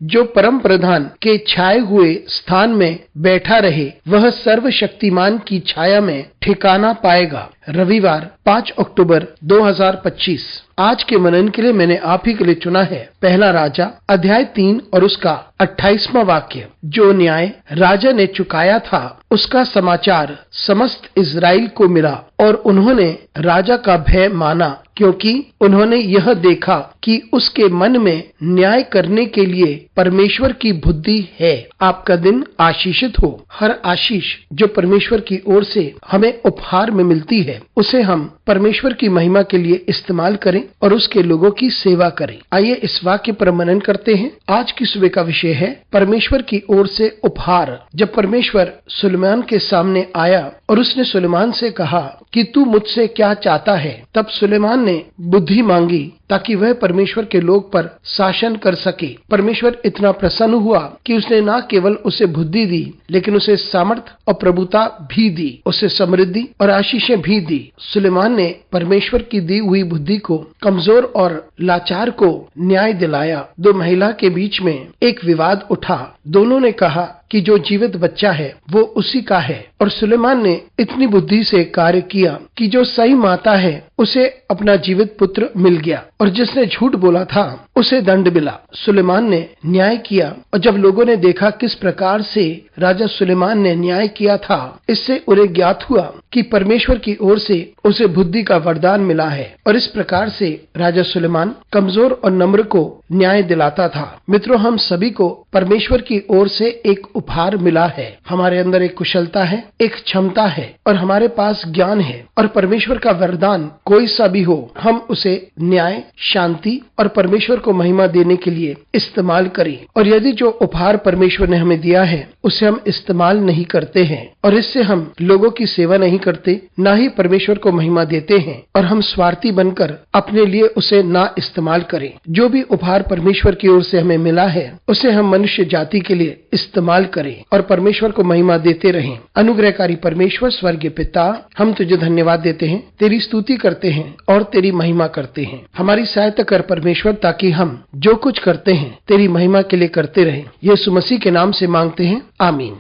जो परम प्रधान के छाए हुए स्थान में बैठा रहे वह सर्वशक्तिमान की छाया में ठिकाना पाएगा। रविवार 5 अक्टूबर 2025। आज के मनन के लिए मैंने आप ही के लिए चुना है पहला राजा अध्याय 3 और उसका 28वां वाक्य। जो न्याय राजा ने चुकाया था उसका समाचार समस्त इज़राइल को मिला और उन्होंने राजा का भय माना, क्योंकि उन्होंने यह देखा कि उसके मन में न्याय करने के लिए परमेश्वर की बुद्धि है। आपका दिन आशीषित हो। हर आशीष जो परमेश्वर की ओर से हमें उपहार में मिलती है उसे हम परमेश्वर की महिमा के लिए इस्तेमाल करें और उसके लोगों की सेवा करें। आइए इस वाक्य पर मनन करते हैं। आज की सुबह का विषय है परमेश्वर की ओर से उपहार। जब परमेश्वर सुलेमान के सामने आया और उसने सुलेमान से कहा कि तू मुझसे क्या चाहता है, तब सुलेमान ने बुद्धि मांगी ताकि वह परमेश्वर के लोग पर शासन कर सके। परमेश्वर इतना प्रसन्न हुआ कि उसने न केवल उसे बुद्धि दी लेकिन उसे सामर्थ और प्रभुता भी दी, उसे समृद्धि और आशीषें भी दी। सुलेमान ने परमेश्वर की दी हुई बुद्धि को कमजोर और लाचार को न्याय दिलाया। दो महिला के बीच में एक विवाद उठा। दोनों ने कहा कि जो जीवित बच्चा है वो उसी का है, और सुलेमान ने इतनी बुद्धि से कार्य किया कि जो सही माता है उसे अपना जीवित पुत्र मिल गया और जिसने झूठ बोला था उसे दंड मिला। सुलेमान ने न्याय किया और जब लोगों ने देखा किस प्रकार से राजा सुलेमान ने न्याय किया था, इससे उन्हें ज्ञात हुआ कि परमेश्वर की ओर से उसे बुद्धि का वरदान मिला है और इस प्रकार से राजा सुलेमान कमजोर और नम्र को न्याय दिलाता था। मित्रों, हम सभी को परमेश्वर की ओर से एक उपहार मिला है। हमारे अंदर एक कुशलता है, एक क्षमता है और हमारे पास ज्ञान है, और परमेश्वर का वरदान कोई सा भी हो हम उसे न्याय, शांति और परमेश्वर को महिमा देने के लिए इस्तेमाल करें। और यदि जो उपहार परमेश्वर ने हमें दिया है उसे हम इस्तेमाल नहीं करते हैं और इससे हम लोगों की सेवा नहीं करते, ना ही परमेश्वर को महिमा देते हैं, और हम स्वार्थी बनकर अपने लिए उसे ना इस्तेमाल करें। जो भी उपहार परमेश्वर की ओर से हमें मिला है उसे हम मनुष्य जाति के लिए इस्तेमाल करें और परमेश्वर को महिमा देते रहें। अनुग्रहकारी परमेश्वर स्वर्गीय पिता, हम तुझे धन्यवाद देते हैं, तेरी स्तुति करते हैं और तेरी महिमा करते हैं। हमारी सहायता कर परमेश्वर, ताकि हम जो कुछ करते हैं तेरी महिमा के लिए करते रहें। यीशु मसीह के नाम से मांगते हैं, आमीन।